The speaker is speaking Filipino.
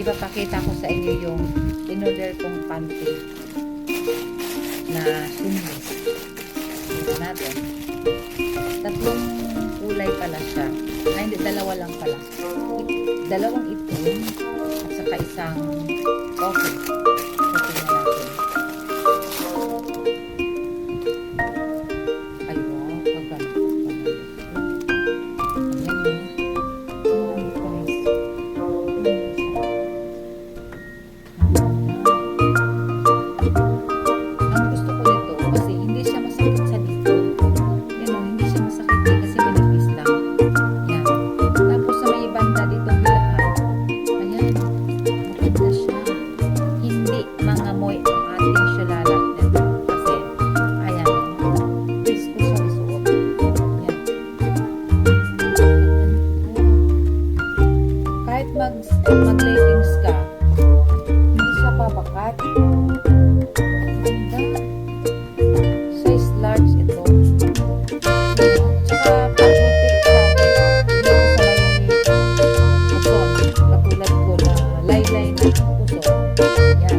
ipapakita ko sa inyo yung in-order kong panty na seamless. Ito natin. Tatlong kulay pala siya. Ay, hindi, dalawa lang pala. Dalawang itim at saka isang coffee. Coffee na natin. Ay, wow. Pagganto pa na. Ang gusto ko nito kasi hindi siya masakit sa dito. Yan o, hindi siya masakit kasi manipis lang. Yan. Tapos sa may banda dito bilahan. Ayan. Maganda siya. Hindi mangamoy ang ating syulalat nito. Kasi, ayan. Twist ko siya isuot. Yan. Kahit mag-leggings ka, hindi siya babakat. Size large ito. Tsaka pag-ipit ka, hindi sa may puson. Katulad ko na laylay na puson. Yan.